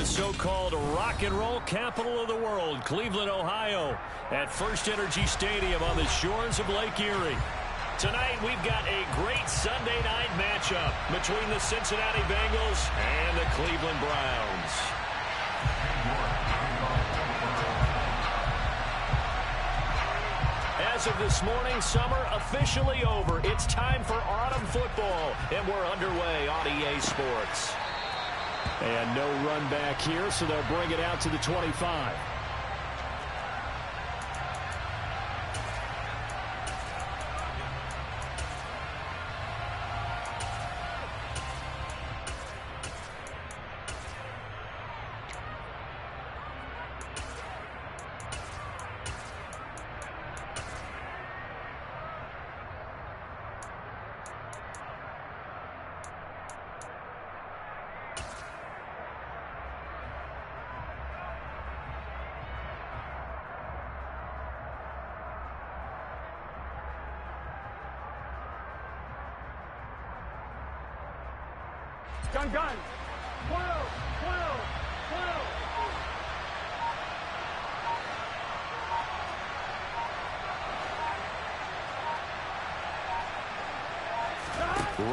the so-called rock and roll capital of the world, Cleveland, Ohio, at First Energy Stadium on the shores of Lake Erie. Tonight, we've got a great Sunday night matchup between the Cincinnati Bengals and the Cleveland Browns. As of this morning, summer officially over. It's time for autumn football, and we're underway on EA Sports. And no run back here, so they'll bring it out to the 25. Gun. 12.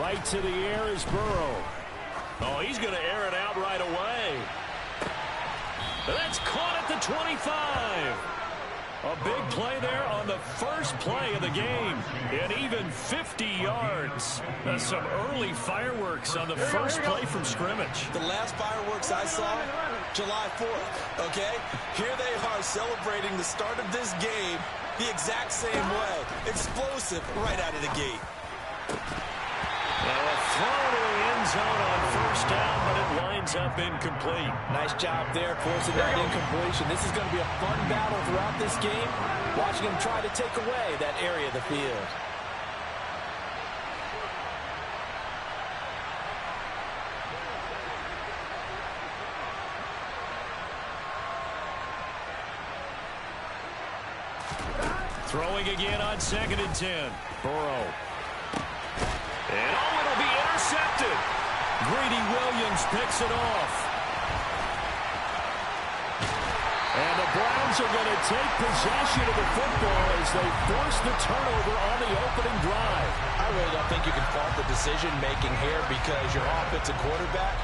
Right to the air is Burrow. Oh, he's going to air it out right away. That's caught at the 25. A big play there on the first play of the game. And even 50 yards. That's some early fireworks on the first play from scrimmage. The last fireworks I saw, July 4th, okay? Here they are celebrating the start of this game the exact same way. Explosive right out of the gate. Now a throw to the end zone on first down, but it winds up incomplete. Nice job there forcing that incompletion. This is going to be a fun battle throughout this game. Watching him try to take away that area of the field. Throwing again on 2nd and 10. Burrow. And it'll be intercepted. Greedy Williams picks it off. And the Browns are going to take possession of the football as they force the turnover on the opening drive. I really don't think you can fault the decision-making here because your offensive quarterback,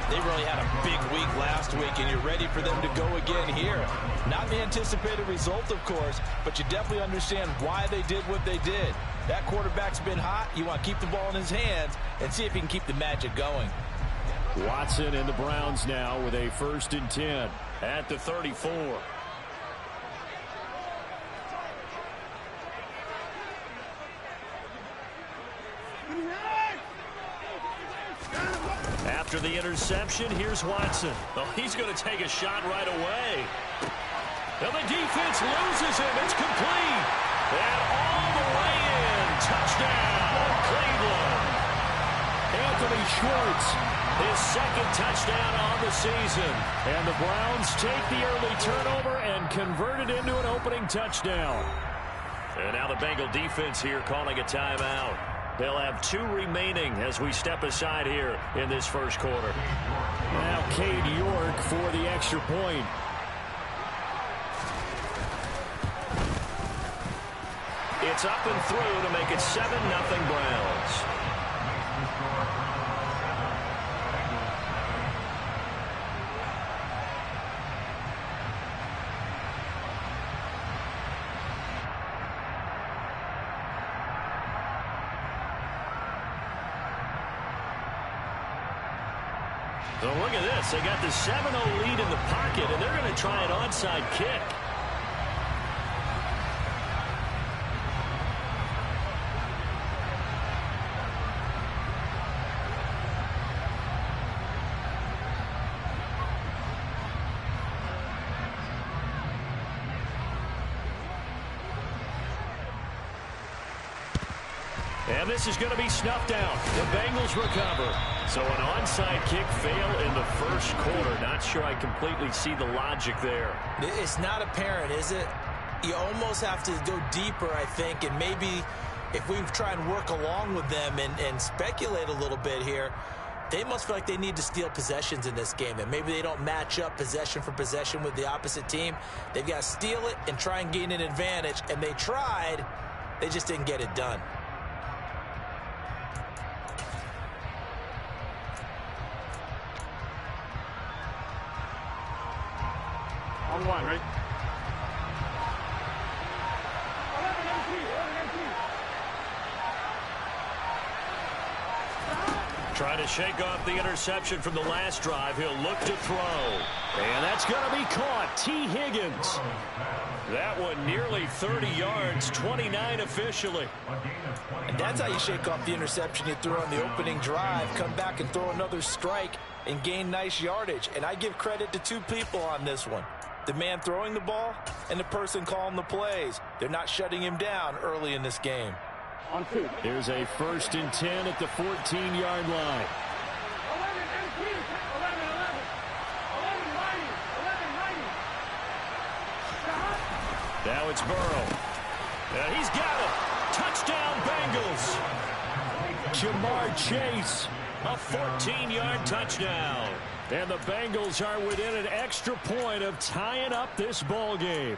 they really had a big week last week, and you're ready for them to go again here. Not the anticipated result, of course, but you definitely understand why they did what they did. That quarterback's been hot. You want to keep the ball in his hands and see if he can keep the magic going. Watson and the Browns now with a 1st and 10 at the 34. After the interception, here's Watson. Oh, he's going to take a shot right away. Now the defense loses him. It's complete. And all the way in. Touchdown, Cleveland. Anthony Schwartz, his 2nd touchdown on the season. And the Browns take the early turnover and convert it into an opening touchdown. And now the Bengal defense here calling a timeout. They'll have 2 remaining as we step aside here in this first quarter. Now Cade York for the extra point. It's up and through to make it 7-0 Browns. So look at this. They got the 7-0 lead in the pocket, and they're going to try an onside kick. And this is going to be snuffed out. The Bengals recover. So an onside kick fail in the first quarter. Not sure I completely see the logic there. It's not apparent, is it? You almost have to go deeper, I think, and maybe if we try and work along with them and speculate a little bit here, They must feel like they need to steal possessions in this game, and maybe they don't match up possession for possession with the opposite team. They've got to steal it and try and gain an advantage, and they tried. They just didn't get it done. On one, right? Trying to shake off the interception from the last drive. He'll look to throw. And that's going to be caught. T. Higgins. That one nearly 30 yards, 29 officially. And that's how you shake off the interception you threw on the opening drive. Come back and throw another strike and gain nice yardage. And I give credit to two people on this one. The man throwing the ball and the person calling the plays. They're not shutting him down early in this game. On two. Here's a 1st and 10 at the 14-yard line. 11, Now it's Burrow. And he's got it. Touchdown, Bengals. Jamar Chase, a 14-yard touchdown. And the Bengals are within an extra point of tying up this ball game.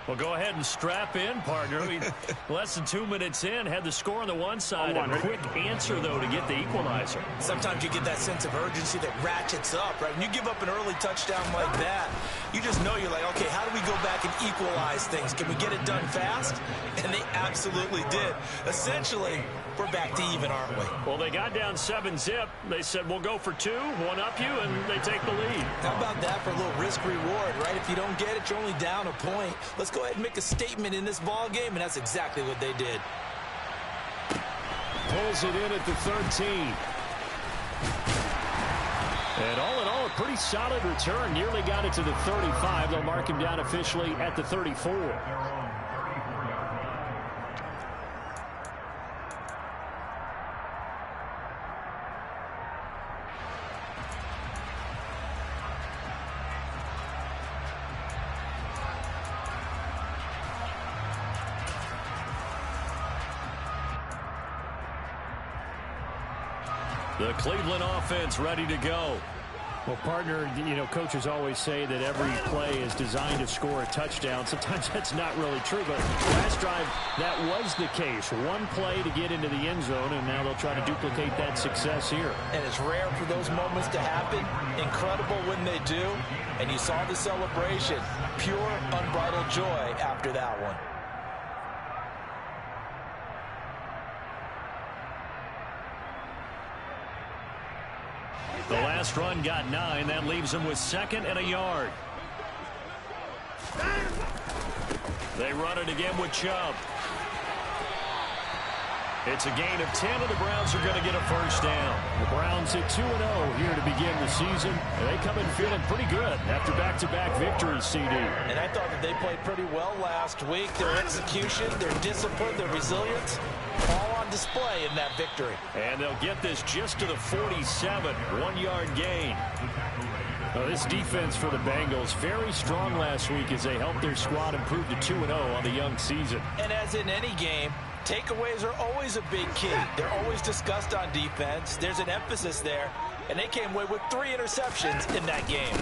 Well, go ahead and strap in, partner. Less than 2 minutes in, had the score on the one side. A quick answer, though, to get the equalizer. Sometimes you get that sense of urgency that ratchets up, right? When you give up an early touchdown like that, you just know you're like, okay, how do we go back and equalize things? Can we get it done fast? And they absolutely did. Essentially, we're back to even, aren't we? Well, they got down 7-zip. They said, we'll go for 2, one up you, and they take the lead. How about that for a little risk-reward, right? If you don't get it, you're only down a point. Let's go ahead and make a statement in this ball game, and that's exactly what they did. Pulls it in at the 13. And all in all, a pretty solid return. Nearly got it to the 35. They'll mark him down officially at the 34. The Cleveland offense ready to go. Well, partner, you know, coaches always say that every play is designed to score a touchdown. Sometimes that's not really true, but last drive, that was the case. One play to get into the end zone, and now they'll try to duplicate that success here. And it's rare for those moments to happen. Incredible when they do. And you saw the celebration. Pure, unbridled joy after that one. The last run got 9. That leaves them with 2nd and a yard. They run it again with Chubb. It's a gain of 10, and the Browns are going to get a first down. The Browns at 2-0 here to begin the season. They come in feeling pretty good after back-to-back victories, CD. And I thought that they played pretty well last week. Their execution, their discipline, their resilience, all on display in that victory. And they'll get this just to the 47, 1-yard gain. Well, this defense for the Bengals, very strong last week as they helped their squad improve to 2-0 on the young season. And as in any game, takeaways are always a big key. They're always discussed on defense. There's an emphasis there, and they came away with 3 interceptions in that game.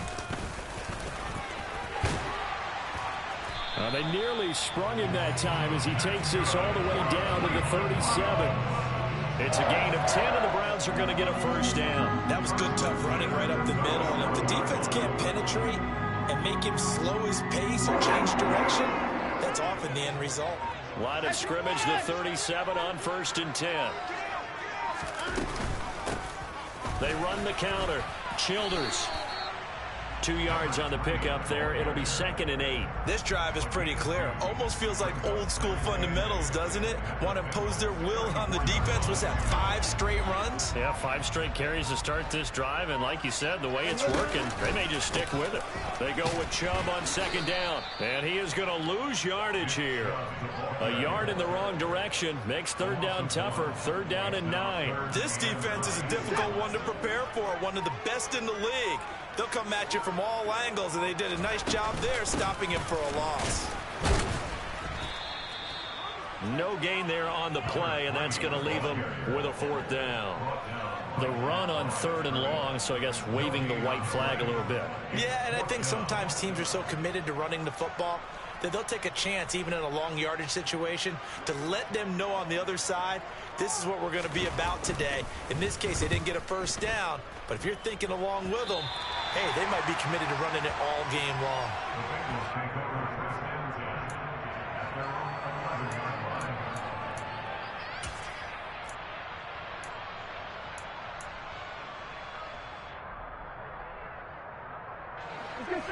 They nearly sprung him that time as he takes this all the way down to the 37. It's a gain of 10, and the Browns are going to get a first down. That was good, tough running right up the middle. And if the defense can't penetrate and make him slow his pace or change direction, that's often the end result. Line of scrimmage, the 37 on 1st and 10. They run the counter. Childers. 2 yards on the pickup there. It'll be 2nd and 8. This drive is pretty clear. Almost feels like old school fundamentals, doesn't it? Want to impose their will on the defense. Was that 5 straight runs? Yeah, 5 straight carries to start this drive. And like you said, the way it's working, they may just stick with it. They go with Chubb on 2nd down. And he is going to lose yardage here. A yard in the wrong direction makes 3rd down tougher. 3rd down and 9. This defense is a difficult one to prepare for. One of the best in the league. They'll come at you from all angles, and they did a nice job there stopping him for a loss. No gain there on the play, and that's going to leave them with a 4th down. The run on 3rd and long, so I guess waving the white flag a little bit. Yeah, and I think sometimes teams are so committed to running the football that they'll take a chance, even in a long yardage situation, to let them know on the other side, this is what we're going to be about today. In this case, they didn't get a first down, but if you're thinking along with them, hey, they might be committed to running it all game long.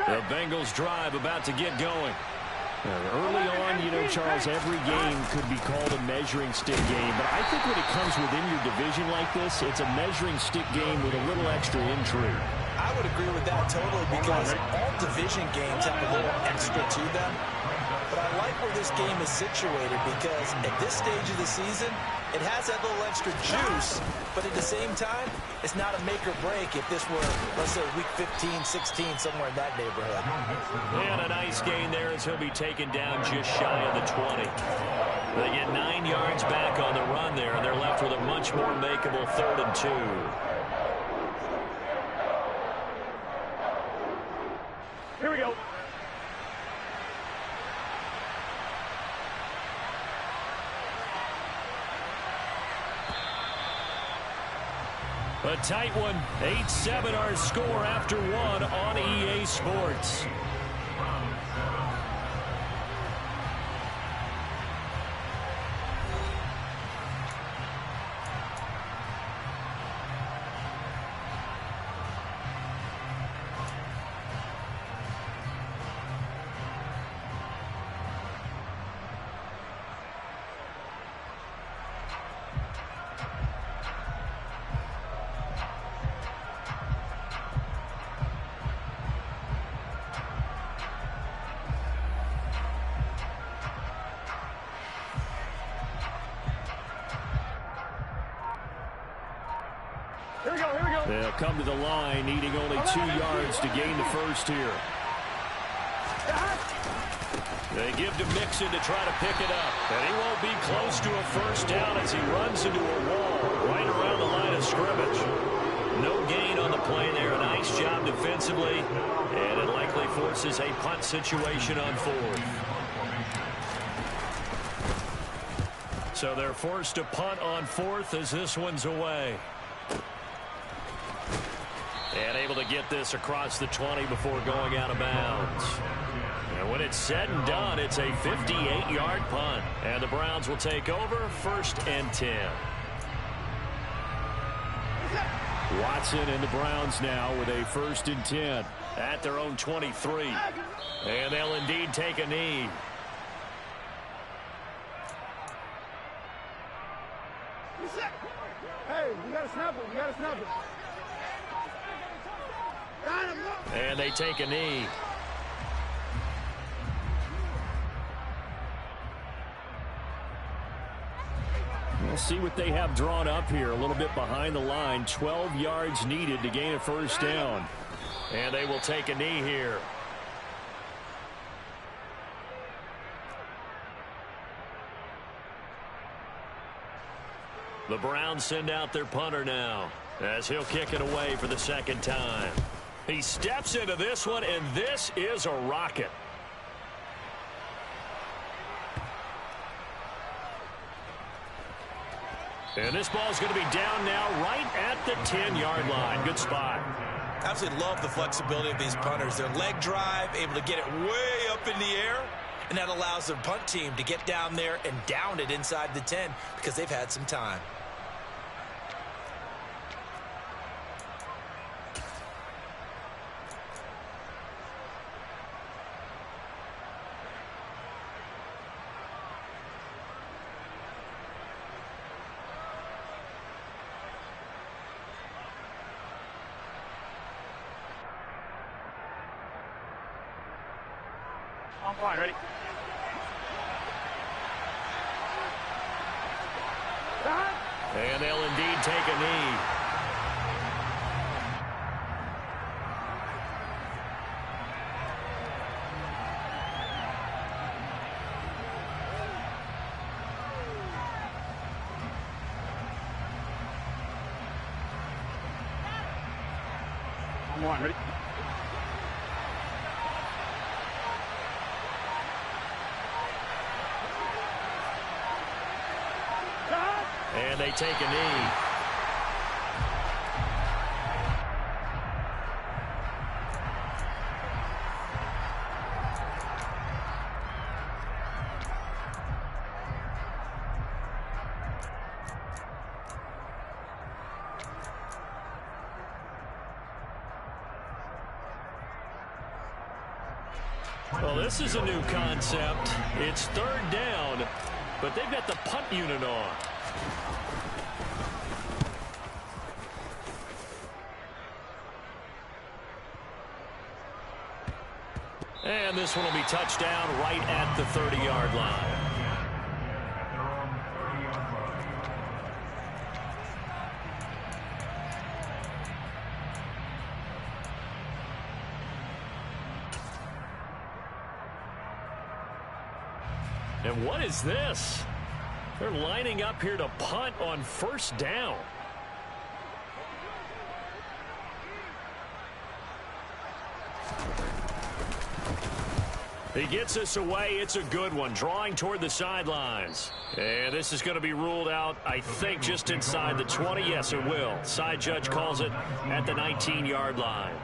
The Bengals drive about to get going. Early on, you know, Charles, every game could be called a measuring stick game. But I think when it comes within your division like this, it's a measuring stick game with a little extra intrigue. I would agree with that totally because all division games have a little extra to them. But I like where this game is situated because at this stage of the season, it has that little extra juice, but at the same time, it's not a make or break if this were, let's say, week 15, 16, somewhere in that neighborhood. And a nice gain there as he'll be taken down just shy of the 20. They get 9 yards back on the run there, and they're left with a much more makeable 3rd and 2. Here we go. A tight one. 8-7 our score after 1 on EA Sports. They'll come to the line, needing only 2 yards to gain the first here. They give to Mixon to try to pick it up. And he won't be close to a first down as he runs into a wall right around the line of scrimmage. No gain on the play there. A nice job defensively. And it likely forces a punt situation on 4th. So they're forced to punt on 4th as this one's away. And able to get this across the 20 before going out of bounds. And when it's said and done, it's a 58-yard punt. And the Browns will take over 1st and 10. Watson and the Browns now with a 1st and 10 at their own 23. And they'll indeed take a knee. Hey, you gotta snap it. You gotta snap it. And they take a knee. We'll see what they have drawn up here. A little bit behind the line. 12 yards needed to gain a first down. And they will take a knee here. The Browns send out their punter now as he'll kick it away for the 2nd time. He steps into this one, and this is a rocket. And this ball's going to be down now right at the 10-yard line. Good spot. Absolutely love the flexibility of these punters. Their leg drive, able to get it way up in the air, and that allows their punt team to get down there and down it inside the 10 because they've had some time. I'm fine, ready? And they'll indeed take a knee. on, ready? And they take a knee. Well, this is a new concept. It's third down, but they've got the punt unit on. And this one will be touchdown right at the 30-yard line. And what is this? They're lining up here to punt on first down. He gets us away. It's a good one. Drawing toward the sidelines. And this is going to be ruled out, I think, just inside the 20. Yes, it will. Side judge calls it at the 19-yard line.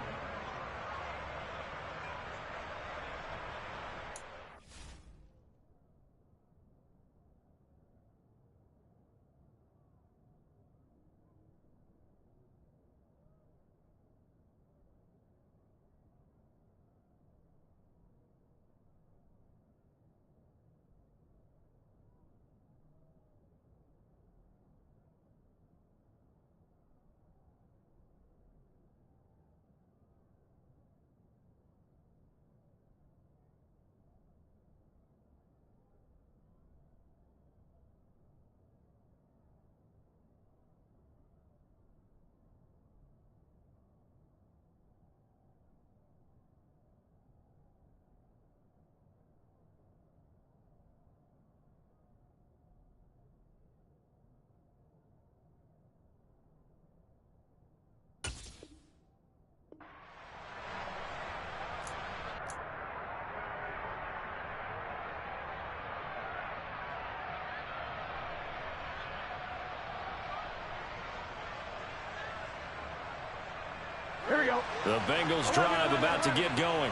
Here we go. The Bengals drive about to get going.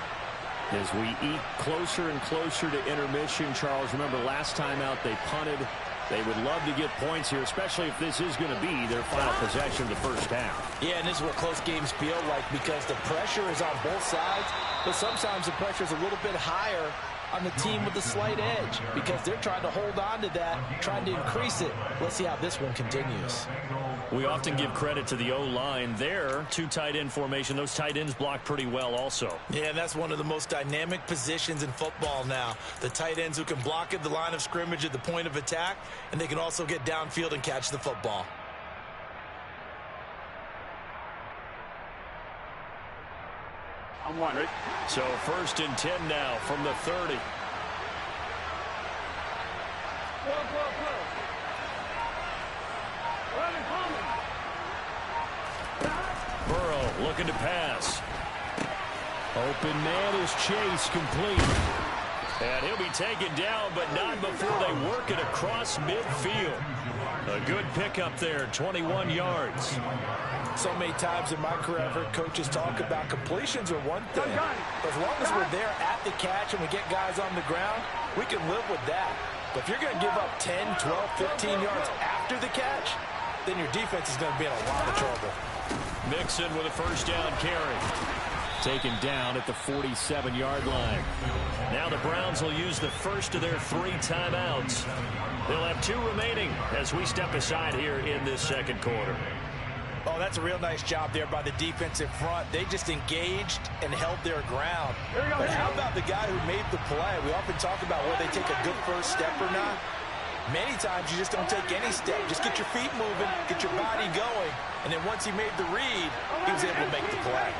As we eat closer and closer to intermission, Charles, remember last time out they punted. They would love to get points here, especially if this is going to be their final possession of the first half. Yeah, and this is what close games feel like because the pressure is on both sides, but sometimes the pressure is a little bit higher on the team with the slight edge because they're trying to hold on to that, trying to increase it. Let's see how this one continues. We often give credit to the O-line there. Two tight end formation. Those tight ends block pretty well also. Yeah, and that's one of the most dynamic positions in football now. The tight ends who can block at the line of scrimmage at the point of attack, and they can also get downfield and catch the football. I'm one, ready? So 1st and 10 now from the 30. Burrow looking to pass. Open man is Chase, complete. And he'll be taken down, but not before they work it across midfield. A good pickup there, 21 yards. So many times in my career, I've heard coaches talk about completions are one thing. But as long as we're there at the catch and we get guys on the ground, we can live with that. But if you're going to give up 10, 12, 15 yards after the catch, then your defense is going to be in a lot of trouble. Mixon with a first down carry. Taken down at the 47-yard line. Now the Browns will use the first of their 3 timeouts. They'll have 2 remaining as we step aside here in this second quarter. Oh, that's a real nice job there by the defensive front. They just engaged and held their ground. But how about the guy who made the play? We often talk about whether they take a good first step or not. Many times you just don't take any step. Just get your feet moving, get your body going, and then once he made the read, he was able to make the play.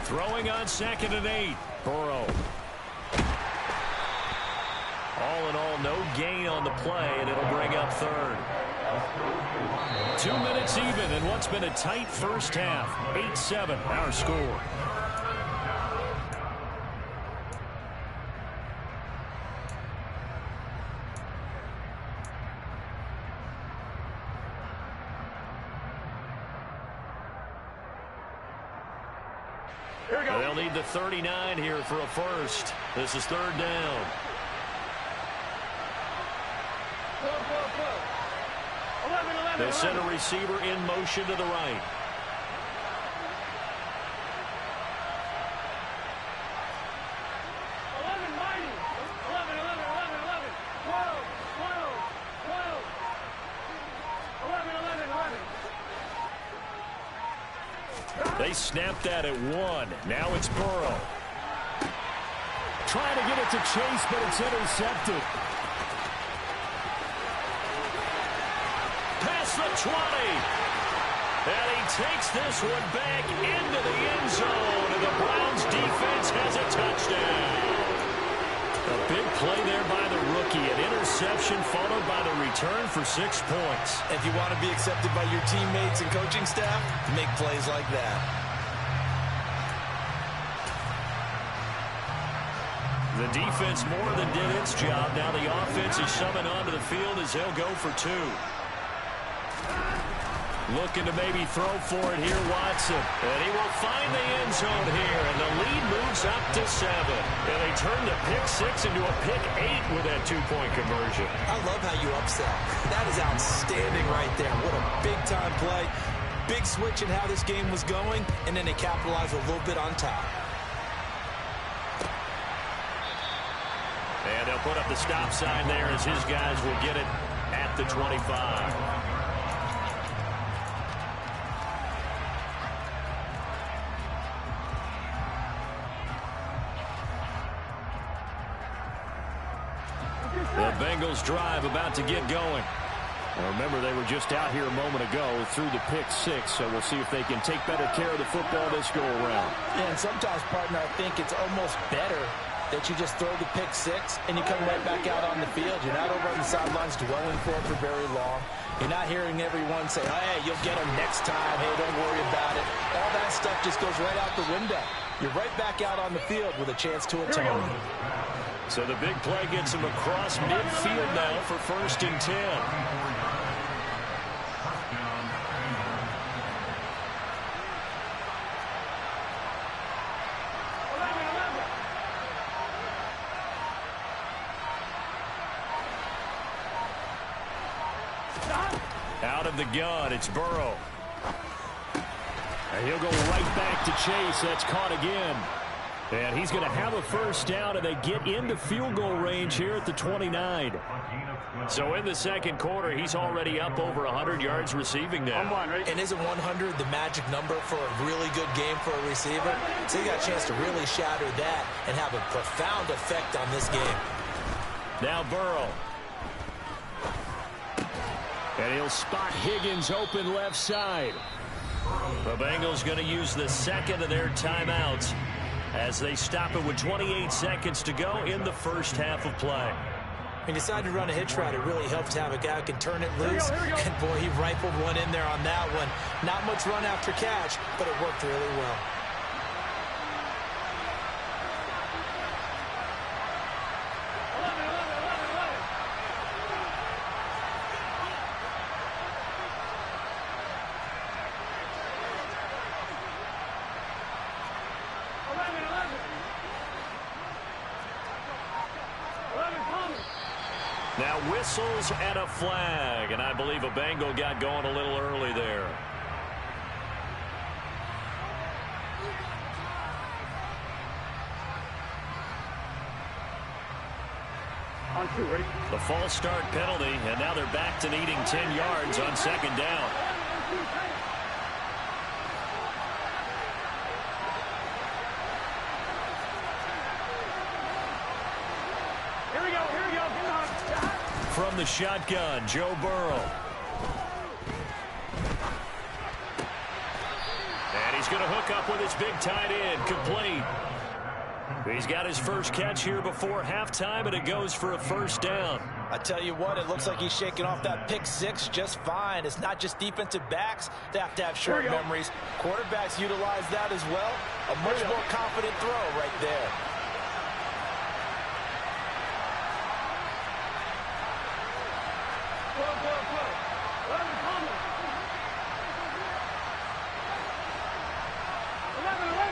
Throwing on 2nd and 8. Burrow. All in all, no gain on the play, and it'll bring up 3rd. 2 minutes even in what's been a tight first half. 8-7, our score. They'll need the 39 here for a first. This is third down. They'll send a receiver in motion to the right. They snapped that at 1. Now it's Burrow. Trying to get it to Chase, but it's intercepted. Past the 20. And he takes this one back into the end zone. And the Browns defense has a touchdown. A big play there by the rookie. An interception followed by the return for 6 points. If you want to be accepted by your teammates and coaching staff, make plays like that. The defense more than did its job. Now the offense is summoned onto the field as they'll go for 2. Looking to maybe throw for it here, Watson. And he will find the end zone here. And the lead moves up to 7. And they turn the pick 6 into a pick 8 with that 2-point conversion. I love how you upsell. That is outstanding right there. What a big-time play. Big switch in how this game was going. And then they capitalized a little bit on top. And they'll put up the stop sign there as his guys will get it at the 25. The Bengals drive about to get going. Now remember, they were just out here a moment ago through the pick 6, so we'll see if they can take better care of the football this go around. Yeah, and sometimes, partner, I think it's almost better that you just throw the pick 6 and you come right back out on the field. You're not over on the sidelines dwelling for it for very long. You're not hearing everyone say, oh, hey, you'll get them next time. Hey, don't worry about it. All that stuff just goes right out the window. You're right back out on the field with a chance to atone. So the big play gets him across midfield now for 1st and 10. Out of the gun, it's Burrow. And he'll go right back to Chase. That's caught again. And he's going to have a first down, and they get into field goal range here at the 29. So in the second quarter, he's already up over 100 yards receiving now. And isn't 100 the magic number for a really good game for a receiver? So he got a chance to really shatter that and have a profound effect on this game. Now Burrow. And he'll spot Higgins open left side. The Bengals going to use the second of their timeouts as they stop it with 28 seconds to go in the first half of play. He decided to run a hitch route. It really helped to have a guy who can turn it loose. And, boy, he rifled one in there on that one. Not much run after catch, but it worked really well. Now whistles and a flag, and I believe a Bengal got going a little early there. On 2, ready? The false start penalty, and now they're back to needing 10 yards on second down. From the shotgun, Joe Burrow. And he's going to hook up with his big tight end, complete. He's got his first catch here before halftime, and it goes for a first down. I tell you what, it looks like he's shaking off that pick six just fine. It's not just defensive backs that have to have short memories. Quarterbacks utilize that as well. A much more confident throw right there.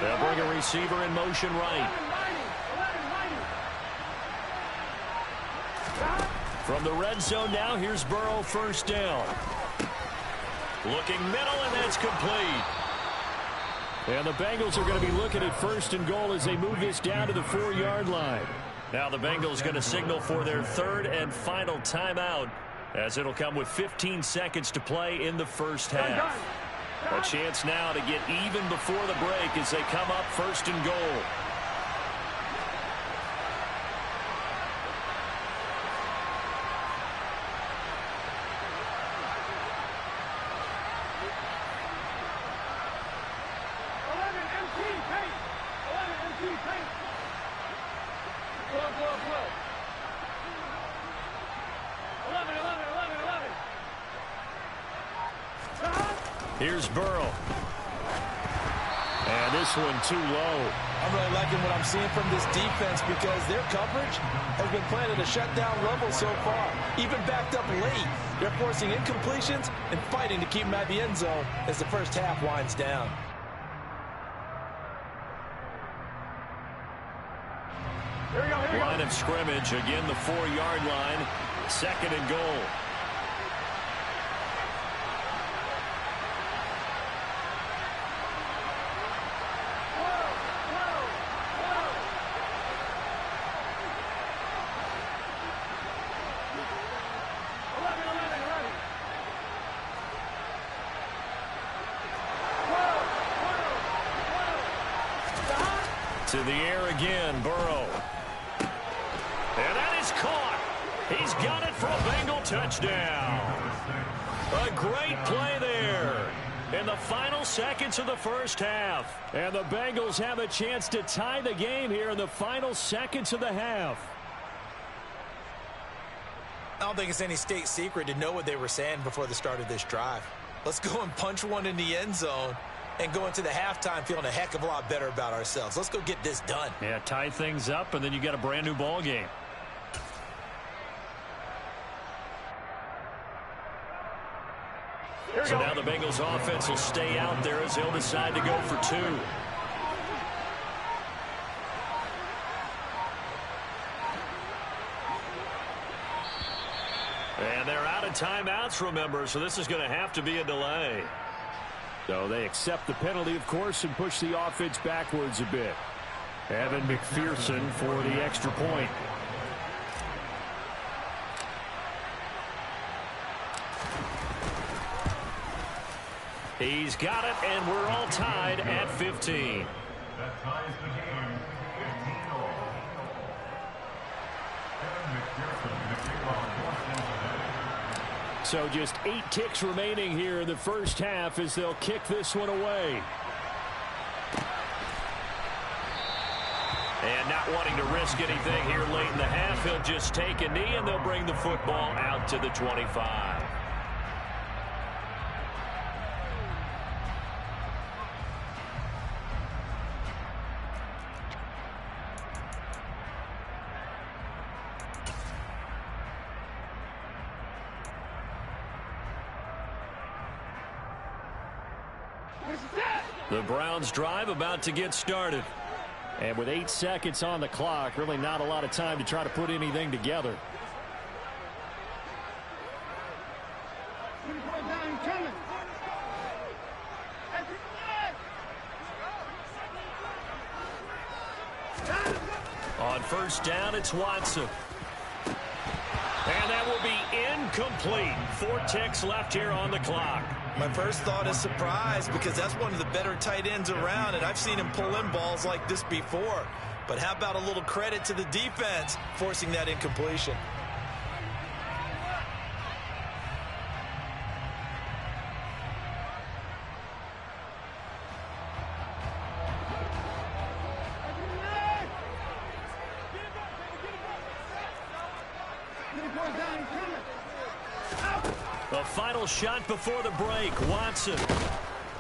They'll bring a receiver in motion right. From the red zone now, here's Burrow, first down. Looking middle, and that's complete. And the Bengals are going to be looking at first and goal as they move this down to the 4-yard line. Now the Bengals going to signal for their third and final timeout, as it'll come with 15 seconds to play in the first half. A chance now to get even before the break as they come up first and goal. Here's Burrow. And this one too low. I'm really liking what I'm seeing from this defense because their coverage has been playing at a shutdown level so far. Even backed up late, they're forcing incompletions and fighting to keep them at the end zone as the first half winds down. Line of scrimmage, again the 4-yard line, second and goal. To the air again, Burrow. And that is caught. He's got it for a Bengal touchdown. A great play there in the final seconds of the first half. And the Bengals have a chance to tie the game here in the final seconds of the half. I don't think it's any state secret to know what they were saying before the start of this drive. Let's go and punch one in the end zone and go into the halftime feeling a heck of a lot better about ourselves. Let's go get this done. Yeah, tie things up, and then you got a brand new ball game. So now the Bengals offense will stay out there as they'll decide to go for two. And they're out of timeouts, remember, so this is going to have to be a delay. So they accept the penalty, of course, and push the offense backwards a bit. Evan McPherson for the extra point. He's got it, and we're all tied at 15. That ties the game, 15-all. Evan McPherson, the kickoff, forced into that. So just 8 ticks remaining here in the first half as they'll kick this one away. And not wanting to risk anything here late in the half, he'll just take a knee, and they'll bring the football out to the 25. The Browns drive about to get started. And with 8 seconds on the clock, really not a lot of time to try to put anything together. On first down, it's Watson. And that will be incomplete. 4 ticks left here on the clock. My first thought is surprise because that's one of the better tight ends around, and I've seen him pull in balls like this before. But how about a little credit to the defense forcing that incompletion? final shot before the break. Watson.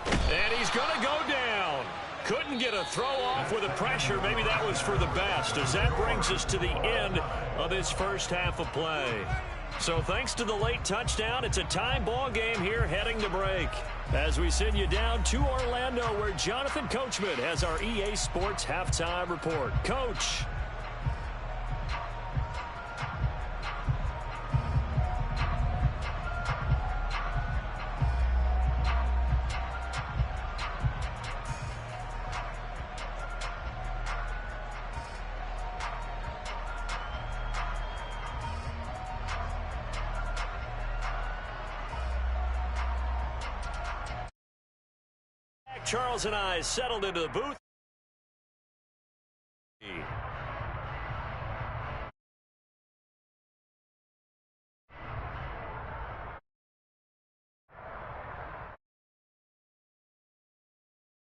And he's going to go down. Couldn't get a throw off with the pressure. Maybe that was for the best, as that brings us to the end of this first half of play. So thanks to the late touchdown, it's a tie ball game here heading to break. As we send you down to Orlando, where Jonathan Coachman has our EA Sports halftime report. Coach. Charles and I settled into the booth.